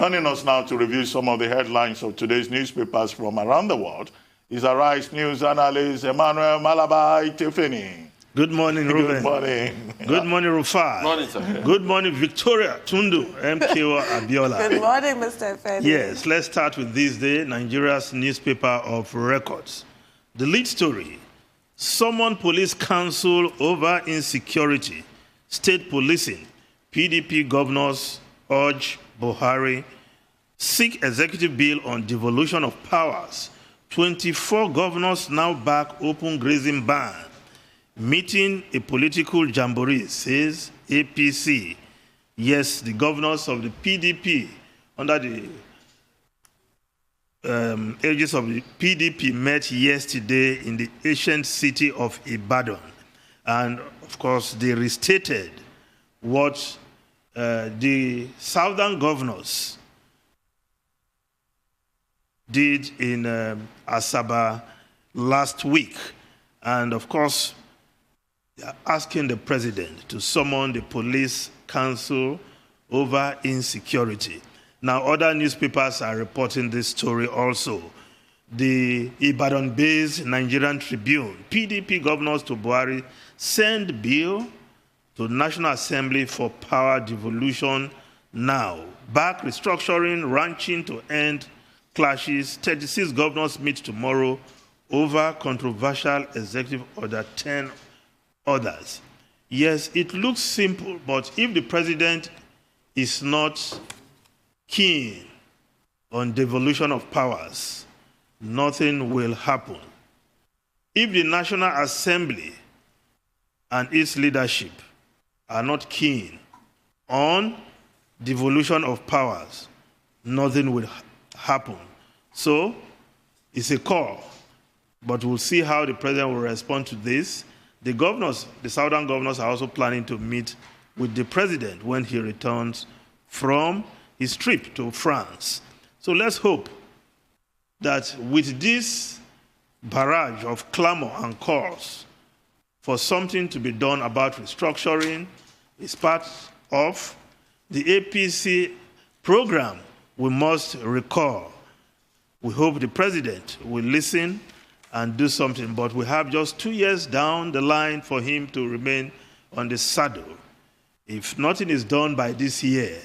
Joining us now to review some of the headlines of today's newspapers from around the world is Arise News analyst Emmanuel Malabai Tefeni. Good morning, Ruben. Good morning. Good morning, Rufai. Morning, sir. Good morning, Victoria Tundu, MKO Abiola. Good morning, Mr. Fedi. Yes, let's start with this day, Nigeria's newspaper of records. The lead story, Summon Police Council over Insecurity. State policing, PDP governors urge Buhari, seek executive bill on devolution of powers. 24 governors now back open grazing ban. Meeting a political jamboree, says APC. Yes, the governors of the PDP, under the aegis of the PDP, met yesterday in the ancient city of Ibadan. And, of course, they restated what the southern governors did in Asaba last week. And, of course, they are asking the president to summon the police council over insecurity. Now, other newspapers are reporting this story also. The Ibadan-based Nigerian Tribune, PDP governors to Buhari send bill to National Assembly for power devolution now. Back restructuring, ranching to end clashes. 36 governors meet tomorrow over controversial executive order, 10 others. Yes, it looks simple, but if the president is not keen on devolution of powers, nothing will happen. If the National Assembly and its leadership are not keen on devolution of powers, nothing will happen. So it's a call, but we'll see how the president will respond to this. The governors, the southern governors, are also planning to meet with the president when he returns from his trip to France. So let's hope that with this barrage of clamor and calls for something to be done about restructuring is part of the APC program we must recall. We hope the president will listen and do something, but we have just 2 years down the line for him to remain on the saddle. If nothing is done by this year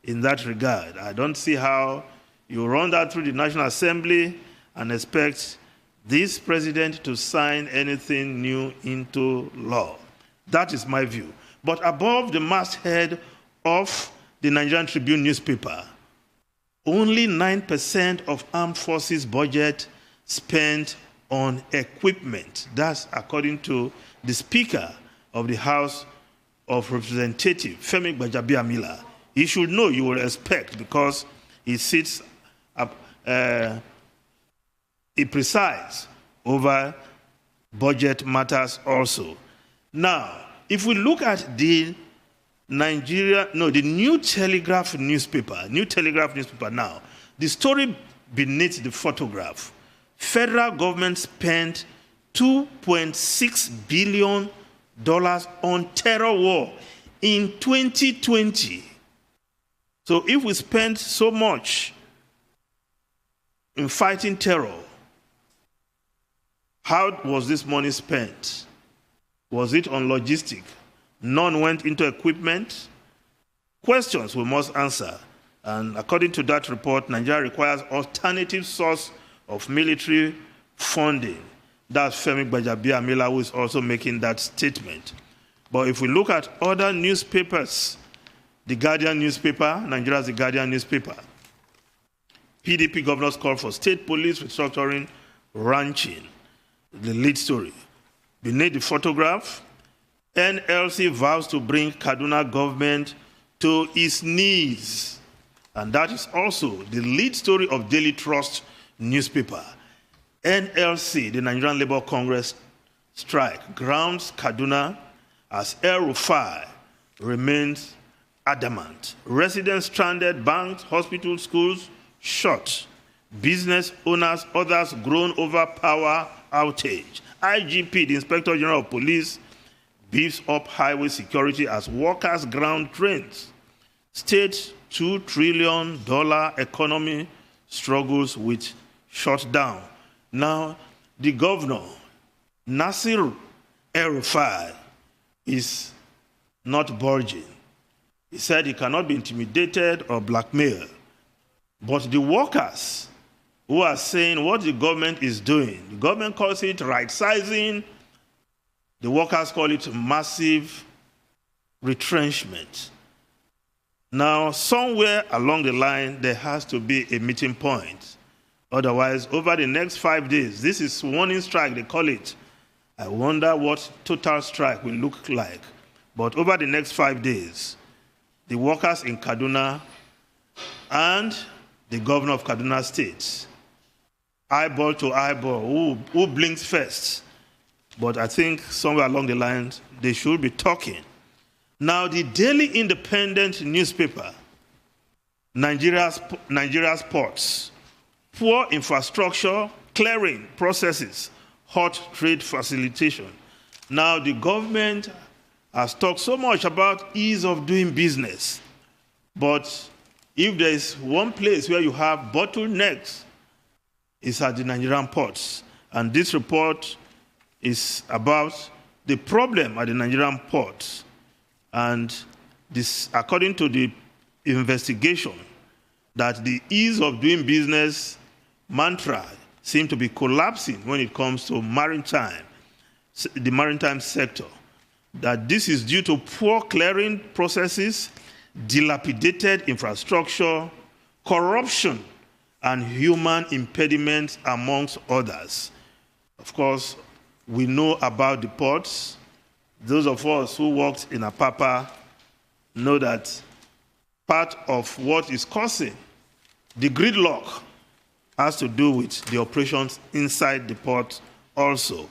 in that regard, I don't see how you run that through the National Assembly and expect this president to sign anything new into law. That is my view. But above the masthead of the Nigerian Tribune newspaper, only 9% of armed forces budget spent on equipment. That's according to the Speaker of the House of Representatives, Femi Gbajabiamila. He should know, you will expect, because he sits up, he presides over budget matters also. Now, if we look at the New Telegraph newspaper now, the story beneath the photograph, federal government spent $2.6 billion on terror war in 2020. So if we spend so much in fighting terror, how was this money spent? Was it on logistics? None went into equipment? Questions we must answer. And according to that report, Nigeria requires alternative source of military funding. That's Femi Gbajabiamila, who is also making that statement. But if we look at other newspapers, the Guardian newspaper, Nigeria's The Guardian newspaper, PDP governors call for state police restructuring, ranching. The lead story. Beneath the photograph, NLC vows to bring Kaduna government to its knees. And that is also the lead story of Daily Trust newspaper. NLC, the Nigerian Labour Congress strike, grounds Kaduna as El-Rufai remains adamant. Residents stranded, banks, hospitals, schools shut. Business owners, others groan over power outage. IGP, the Inspector General of Police, beefs up highway security as workers ground trains. State $2 trillion economy struggles with shutdown. Now, the governor, Nasir El-Rufai, is not budging. He said he cannot be intimidated or blackmailed. But the workers who are saying what the government is doing, the government calls it right-sizing, the workers call it massive retrenchment. Now, somewhere along the line, there has to be a meeting point. Otherwise, over the next 5 days, this is warning strike, they call it. I wonder what total strike will look like. But over the next 5 days, the workers in Kaduna and the governor of Kaduna State, eyeball to eyeball, who blinks first? But I think somewhere along the lines, they should be talking. Now, the Daily Independent newspaper, Nigeria's ports, poor infrastructure, clearing processes, hot trade facilitation. Now, the government has talked so much about ease of doing business. But if there is one place where you have bottlenecks, it's at the Nigerian ports. And this report is about the problem at the Nigerian ports. And this, according to the investigation, that the ease of doing business mantra seems to be collapsing when it comes to maritime, the maritime sector. That this is due to poor clearing processes, dilapidated infrastructure, corruption, and human impediments, amongst others. Of course, we know about the ports. Those of us who worked in Apapa know that part of what is causing the gridlock has to do with the operations inside the port also.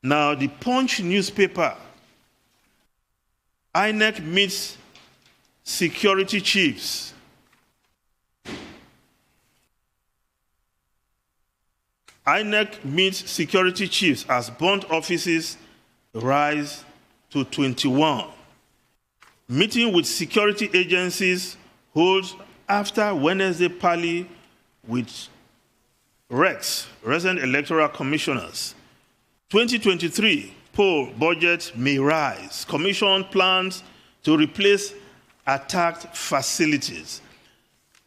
Now, the Punch newspaper, INEC meets security chiefs. INEC meets security chiefs as bond offices rise to 21. Meeting with security agencies holds after Wednesday parley with RECs, Resident Electoral Commissioners. 2023 poll budget may rise. Commission plans to replace attacked facilities.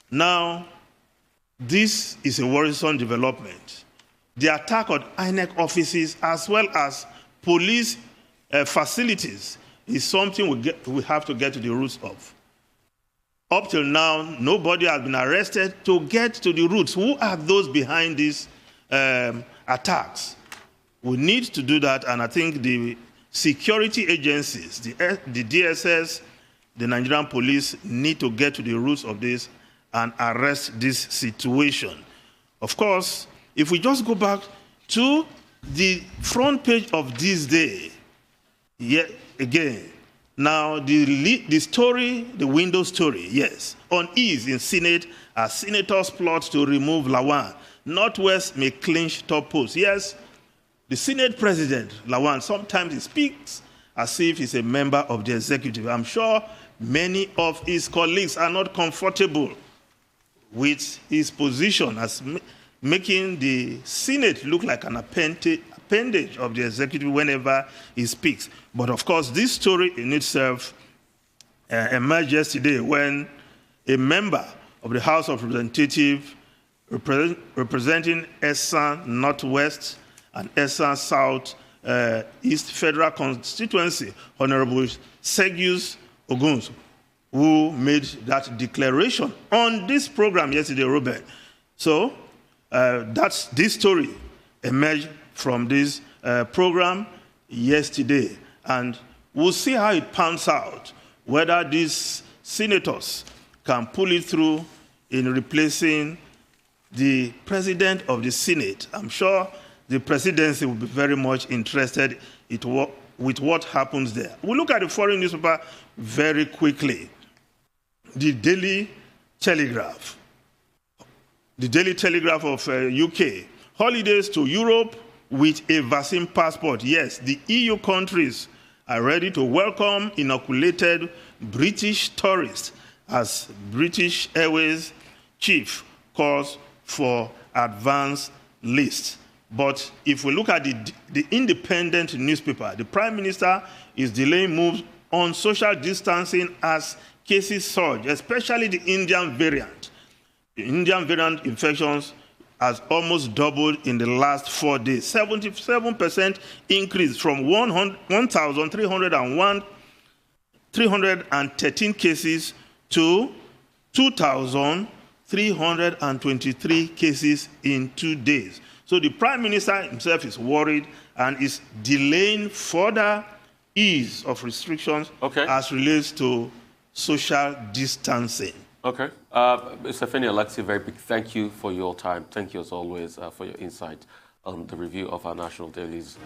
Now, this is a worrisome development. The attack on INEC offices as well as police facilities is something we have to get to the roots of. Up till now, nobody has been arrested to get to the roots. Who are those behind these attacks? We need to do that, and I think the security agencies, the DSS, the Nigerian police, need to get to the roots of this and arrest this situation. Of course, if we just go back to the front page of this day, yet again, now the story, the window story, yes, unease in Senate as senators plot to remove Lawan. Northwest may clinch top post. Yes, the Senate President, Lawan, sometimes he speaks as if he's a member of the executive. I'm sure many of his colleagues are not comfortable with his position as making the Senate look like an appendage of the executive whenever he speaks. But of course, this story in itself emerged yesterday when a member of the House of Representatives representing Esan Northwest and Esan South East Federal Constituency, Honorable Segius Oguns, who made that declaration on this program yesterday, Robert. So this story emerged from this program yesterday, and we'll see how it pans out, whether these senators can pull it through in replacing the president of the Senate. I'm sure the presidency will be very much interested with what happens there. We'll look at the foreign newspaper very quickly. The Daily Telegraph. The Daily Telegraph of UK. Holidays to Europe with a vaccine passport. Yes, the EU countries are ready to welcome inoculated British tourists as British Airways chief calls for advance list. But if we look at the independent newspaper, the Prime Minister is delaying moves on social distancing as cases surge, especially the Indian variant. The Indian variant infections has almost doubled in the last 4 days. 77% increase from 1,313 cases to 2,323 cases in 2 days. So the Prime Minister himself is worried and is delaying further ease of restrictions as relates to social distancing. Okay. Mr. Feni Alexi, very big thank you for your time. Thank you as always for your insight on the review of our national dailies.